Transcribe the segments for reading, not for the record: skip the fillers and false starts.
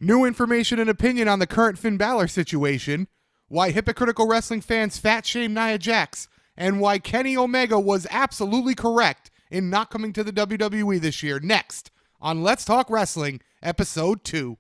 New information and opinion on the current Finn Balor situation, why hypocritical wrestling fans fat shame Nia Jax, and why Kenny Omega was absolutely correct in not coming to the WWE this year. Next on Let's Talk Wrestling, Episode 2.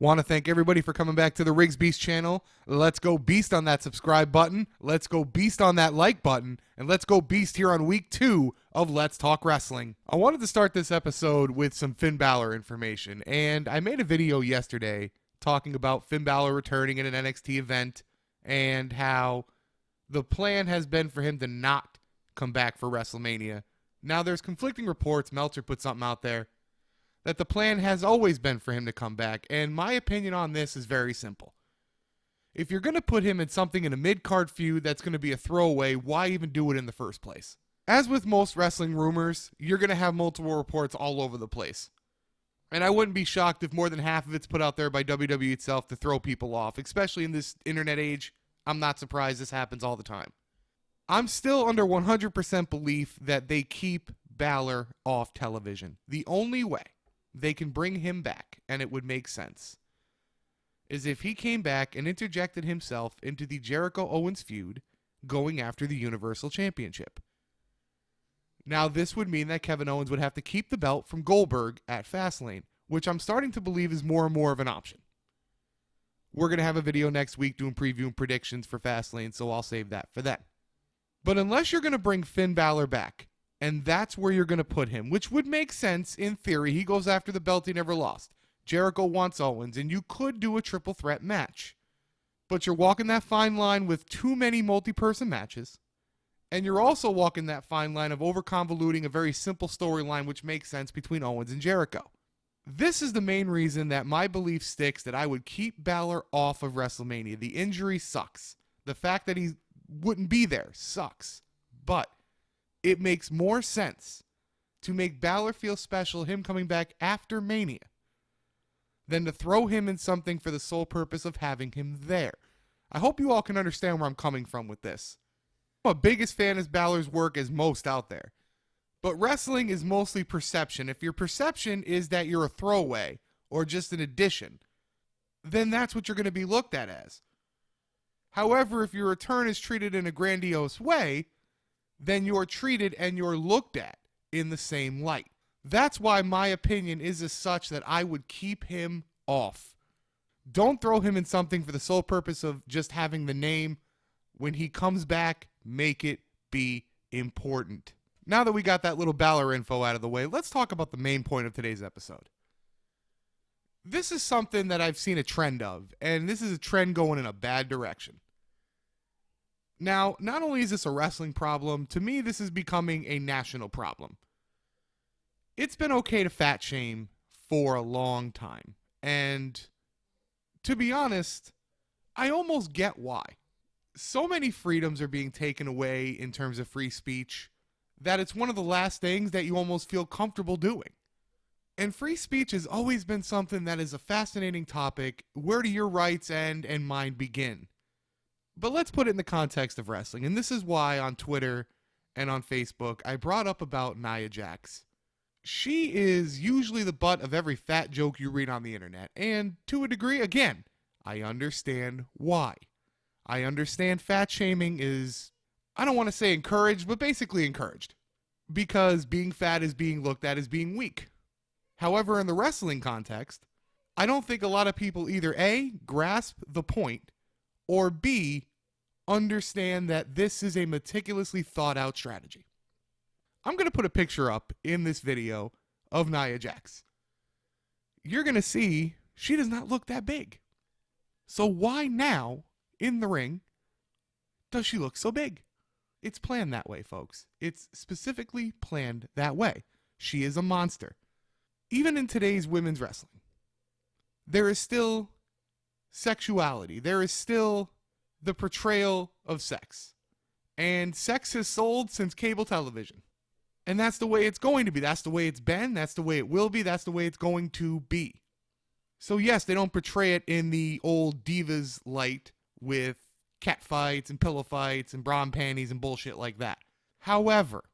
Want to thank everybody for coming back to the Riggs Beast channel. Let's go beast on that subscribe button. Let's go beast on that like button. And let's go beast here on week 2 of Let's Talk Wrestling. I wanted to start this episode with some Finn Balor information. And I made a video yesterday talking about Finn Balor returning in an NXT event and how the plan has been for him to not come back for WrestleMania. Now there's conflicting reports. Meltzer put something out there that the plan has always been for him to come back, and my opinion on this is very simple. If you're going to put him in something in a mid-card feud that's going to be a throwaway, why even do it in the first place? As with most wrestling rumors, you're going to have multiple reports all over the place. And I wouldn't be shocked if more than half of it's put out there by WWE itself to throw people off, especially in this internet age. I'm not surprised this happens all the time. I'm still under 100% belief that they keep Balor off television. The only way they can bring him back, and it would make sense, is if he came back and interjected himself into the Jericho-Owens feud going after the Universal Championship. Now, this would mean that Kevin Owens would have to keep the belt from Goldberg at Fastlane, which I'm starting to believe is more and more of an option. We're going to have a video next week doing preview and predictions for Fastlane, so I'll save that for then. But unless you're going to bring Finn Balor back, and that's where you're going to put him, which would make sense in theory. He goes after the belt he never lost. Jericho wants Owens, and you could do a triple threat match. But you're walking that fine line with too many multi-person matches, and you're also walking that fine line of over-convoluting a very simple storyline which makes sense between Owens and Jericho. This is the main reason that my belief sticks that I would keep Balor off of WrestleMania. The injury sucks. The fact that he wouldn't be there sucks. But it makes more sense to make Balor feel special, him coming back after Mania, than to throw him in something for the sole purpose of having him there. I hope you all can understand where I'm coming from with this. I'm a biggest fan of Balor's work as most out there. But wrestling is mostly perception. If your perception is that you're a throwaway or just an addition, then that's what you're going to be looked at as. However, if your return is treated in a grandiose way, then you're treated and you're looked at in the same light. That's why my opinion is as such that I would keep him off. Don't throw him in something for the sole purpose of just having the name. When he comes back, make it be important. Now that we got that little Balor info out of the way, let's talk about the main point of today's episode. This is something that I've seen a trend of, and this is a trend going in a bad direction. Now, not only is this a wrestling problem, to me this is becoming a national problem. It's been okay to fat shame for a long time. And to be honest, I almost get why. So many freedoms are being taken away in terms of free speech that it's one of the last things that you almost feel comfortable doing. And free speech has always been something that is a fascinating topic. Where do your rights end and mine begin? But let's put it in the context of wrestling. And this is why on Twitter and on Facebook, I brought up about Nia Jax. She is usually the butt of every fat joke you read on the internet. And to a degree, again, I understand why. I understand fat shaming is, I don't want to say encouraged, but basically encouraged. Because being fat is being looked at as being weak. However, in the wrestling context, I don't think a lot of people either A, grasp the point, or B, understand that this is a meticulously thought out strategy. I'm going to put a picture up in this video of Nia Jax. You're going to see she does not look that big. So why now, in the ring, does she look so big? It's planned that way, folks. It's specifically planned that way. She is a monster. Even in today's women's wrestling, there is still sexuality. There is still the portrayal of sex. And sex has sold since cable television. And that's the way it's going to be. That's the way it's been. That's the way it will be. That's the way it's going to be. So yes, they don't portray it in the old divas light with cat fights and pillow fights and bra and panties and bullshit like that. However,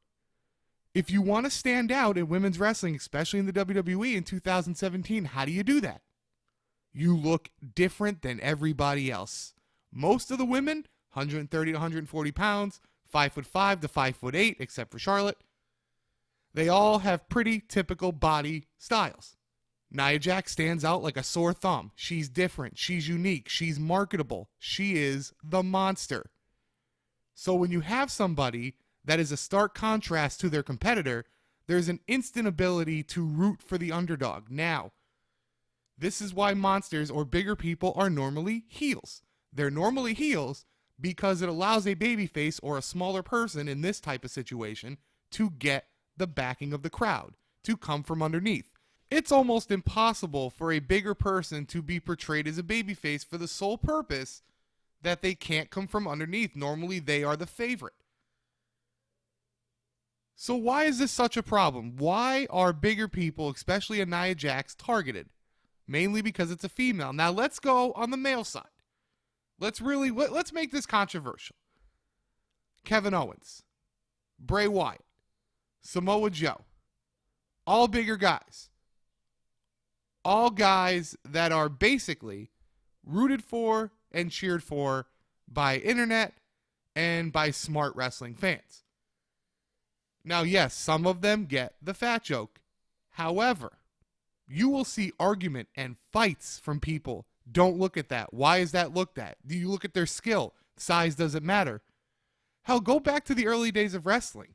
if you want to stand out in women's wrestling, especially in the WWE in 2017, how do you do that? You look different than everybody else. Most of the women, 130 to 140 pounds, 5'5" to 5'8", except for Charlotte. They all have pretty typical body styles. Nia Jax stands out like a sore thumb. She's different. She's unique. She's marketable. She is the monster. So when you have somebody that is a stark contrast to their competitor, there's an instant ability to root for the underdog. Now, this is why monsters or bigger people are normally heels. They're normally heels because it allows a babyface or a smaller person in this type of situation to get the backing of the crowd, to come from underneath. It's almost impossible for a bigger person to be portrayed as a babyface for the sole purpose that they can't come from underneath. Normally, they are the favorite. So why is this such a problem? Why are bigger people, especially a Nia Jax, targeted? Mainly because it's a female. Now let's go on the male side. Let's make this controversial. Kevin Owens, Bray Wyatt, Samoa Joe, all bigger guys. All guys that are basically rooted for and cheered for by internet and by smart wrestling fans. Now, yes, some of them get the fat joke. However, you will see argument and fights from people. Don't look at that. Why is that looked at? Do you look at their skill? Size doesn't matter. Hell, go back to the early days of wrestling.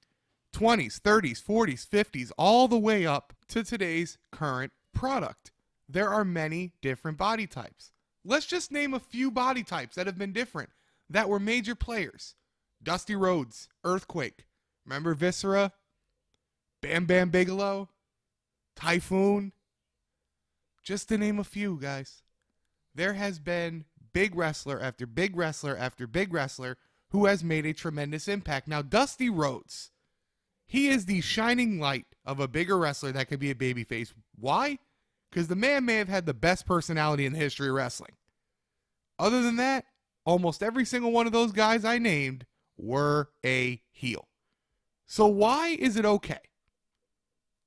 20s, 30s, 40s, 50s, all the way up to today's current product. There are many different body types. Let's just name a few body types that have been different, that were major players. Dusty Rhodes, Earthquake. Remember Viscera? Bam Bam Bigelow? Typhoon? Just to name a few, guys. There has been big wrestler after big wrestler after big wrestler who has made a tremendous impact. Now, Dusty Rhodes, he is the shining light of a bigger wrestler that could be a babyface. Why? Because the man may have had the best personality in the history of wrestling. Other than that, almost every single one of those guys I named were a heel. So why is it okay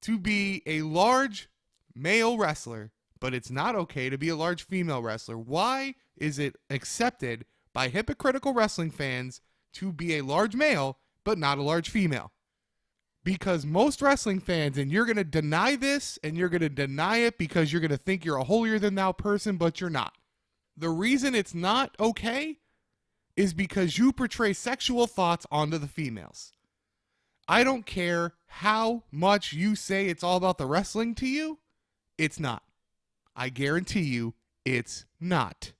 to be a large male wrestler, but it's not okay to be a large female wrestler? Why is it accepted by hypocritical wrestling fans to be a large male, but not a large female? Because most wrestling fans, and you're going to deny this, and you're going to deny it because you're going to think you're a holier-than-thou person, but you're not. The reason it's not okay is because you portray sexual thoughts onto the females. I don't care how much you say it's all about the wrestling to you, it's not. I guarantee you, it's not.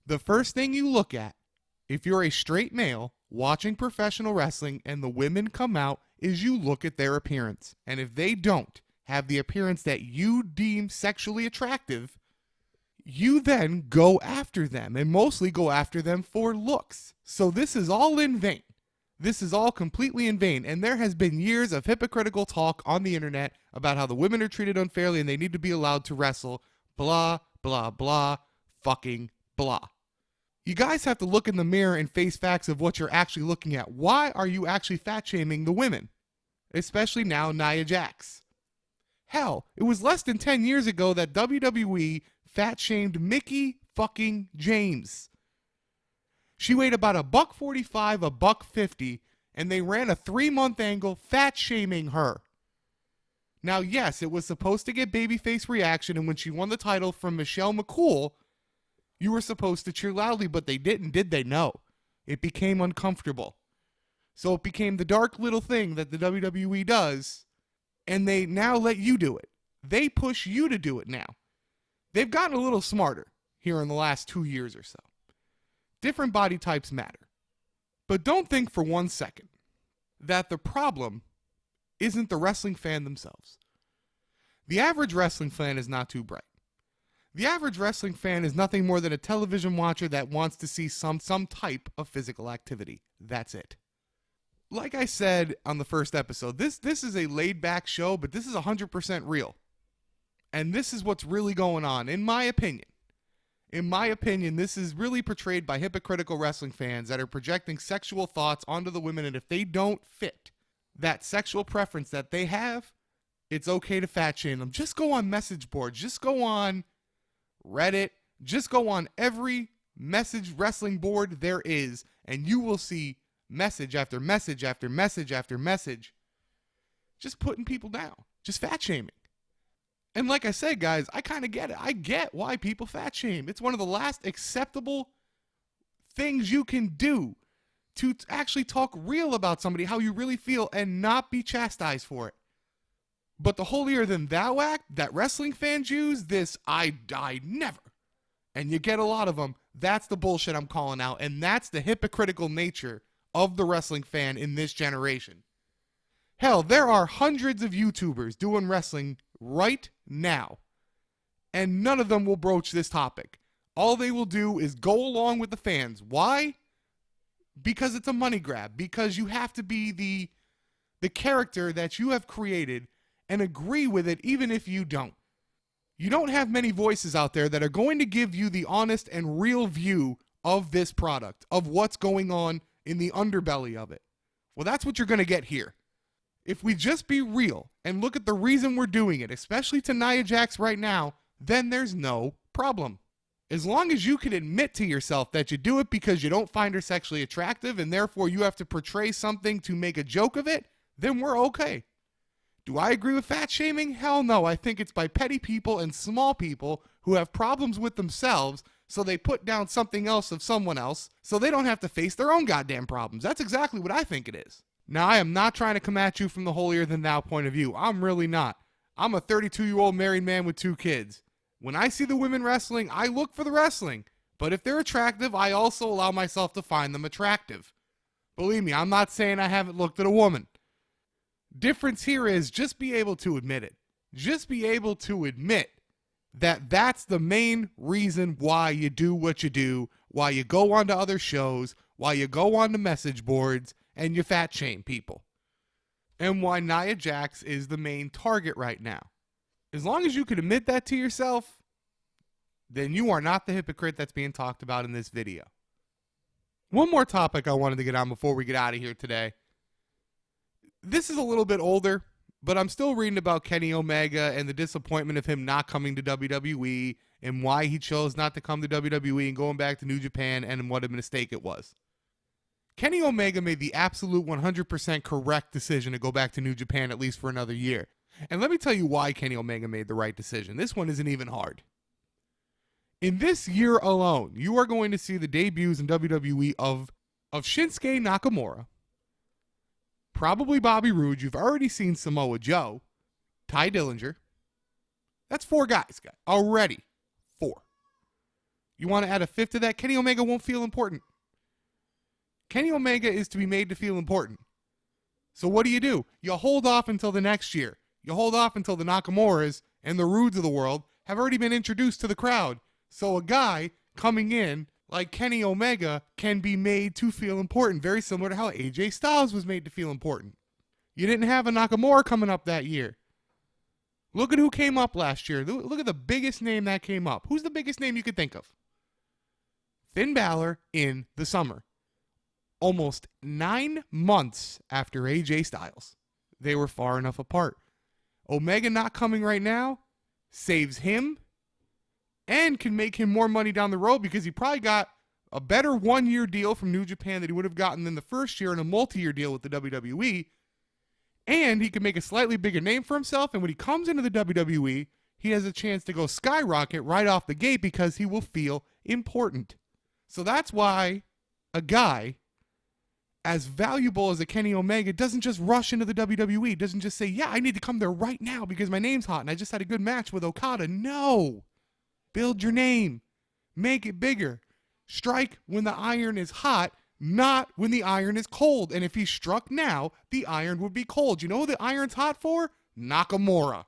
The first thing you look at, if you're a straight male watching professional wrestling and the women come out, is you look at their appearance. And if they don't have the appearance that you deem sexually attractive, you then go after them, and mostly go after them for looks. So this is all in vain. This is all completely in vain. And there has been years of hypocritical talk on the internet about how the women are treated unfairly and they need to be allowed to wrestle. Blah, blah, blah, fucking blah. You guys have to look in the mirror and face facts of what you're actually looking at. Why are you actually fat shaming the women? Especially now, Nia Jax. Hell, it was less than 10 years ago that WWE fat shamed Mickie fucking James. She weighed about $145, $150, and they ran a 3-month angle fat shaming her. Now, yes, it was supposed to get babyface reaction, and when she won the title from Michelle McCool, you were supposed to cheer loudly, but they didn't, did they? No. It became uncomfortable. So it became the dark little thing that the WWE does, and they now let you do it. They push you to do it now. They've gotten a little smarter here in the last 2 years or so. Different body types matter. But don't think for 1 second that the problem isn't the wrestling fan themselves. The average wrestling fan is not too bright. The average wrestling fan is nothing more than a television watcher that wants to see some type of physical activity. That's it. Like I said on the first episode, this is a laid back show, but this is 100% real. And this is what's really going on, in my opinion. In my opinion, this is really portrayed by hypocritical wrestling fans that are projecting sexual thoughts onto the women, and if they don't fit that sexual preference that they have, it's okay to fat shame them. Just go on message boards. Just go on Reddit. Just go on every message wrestling board there is, and you will see message after message after message after message just putting people down, just fat shaming. And like I said, guys, I kind of get it. I get why people fat shame. It's one of the last acceptable things you can do to actually talk real about somebody, how you really feel, and not be chastised for it. But the holier than thou act that wrestling fans use, this I never, and you get a lot of them, that's the bullshit I'm calling out, and that's the hypocritical nature of the wrestling fan in this generation. Hell, there are hundreds of YouTubers doing wrestling right now, and none of them will broach this topic. All they will do is go along with the fans. Why? Because it's a money grab. Because you have to be the character that you have created and agree with it even if you don't. You don't have many voices out there that are going to give you the honest and real view of this product, of what's going on in the underbelly of it. Well, that's what you're going to get here. If we just be real and look at the reason we're doing it, especially to Nia Jax right now, then there's no problem. As long as you can admit to yourself that you do it because you don't find her sexually attractive and therefore you have to portray something to make a joke of it, then we're okay. Do I agree with fat shaming? Hell no. I think it's by petty people and small people who have problems with themselves, so they put down something else of someone else so they don't have to face their own goddamn problems. That's exactly what I think it is. Now, I am not trying to come at you from the holier than thou point of view. I'm really not. I'm a 32-year-old married man with 2 kids. When I see the women wrestling, I look for the wrestling. But if they're attractive, I also allow myself to find them attractive. Believe me, I'm not saying I haven't looked at a woman. Difference here is just be able to admit it. Just be able to admit that that's the main reason why you do what you do, why you go onto other shows, why you go onto message boards, and you fat shame people. And why Nia Jax is the main target right now. As long as you can admit that to yourself, then you are not the hypocrite that's being talked about in this video. One more topic I wanted to get on before we get out of here today. This is a little bit older, but I'm still reading about Kenny Omega and the disappointment of him not coming to WWE and why he chose not to come to WWE and going back to New Japan and what a mistake it was. Kenny Omega made the absolute 100% correct decision to go back to New Japan at least for another year. And let me tell you why Kenny Omega made the right decision. This one isn't even hard. In this year alone, you are going to see the debuts in WWE of Shinsuke Nakamura, probably Bobby Roode. You've already seen Samoa Joe, Ty Dillinger. That's 4 guys already. 4. You want to add a 5th to that? Kenny Omega won't feel important. Kenny Omega is to be made to feel important. So what do? You hold off until the next year. You hold off until the Nakamuras and the Roods of the world have already been introduced to the crowd. So a guy coming in like Kenny Omega can be made to feel important. Very similar to how AJ Styles was made to feel important. You didn't have a Nakamura coming up that year. Look at who came up last year. Look at the biggest name that came up. Who's the biggest name you could think of? Finn Balor in the summer. Almost 9 months after AJ Styles. They were far enough apart. Omega not coming right now saves him and can make him more money down the road because he probably got a better 1-year deal from New Japan that he would have gotten in the first year and a multi-year deal with the WWE. And he can make a slightly bigger name for himself. And when he comes into the WWE, he has a chance to go skyrocket right off the gate because he will feel important. So that's why a guy as valuable as a Kenny Omega doesn't just rush into the WWE, doesn't just say, yeah, I need to come there right now because my name's hot and I just had a good match with Okada. No. Build your name. Make it bigger. Strike when the iron is hot, not when the iron is cold. And if he struck now, the iron would be cold. You know who the iron's hot for? Nakamura.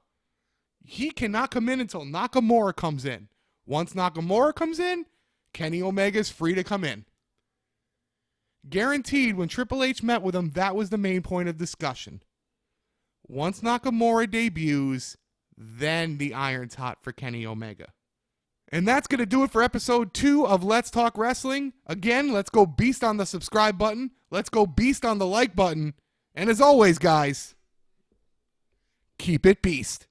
He cannot come in until Nakamura comes in. Once Nakamura comes in, Kenny Omega's free to come in. Guaranteed when Triple H met with him, that was the main point of discussion. Once Nakamura debuts, then the iron's hot for Kenny Omega. And that's going to do it for episode 2 of Let's Talk Wrestling. Again, let's go beast on the subscribe button. Let's go beast on the like button. And as always, guys, keep it beast.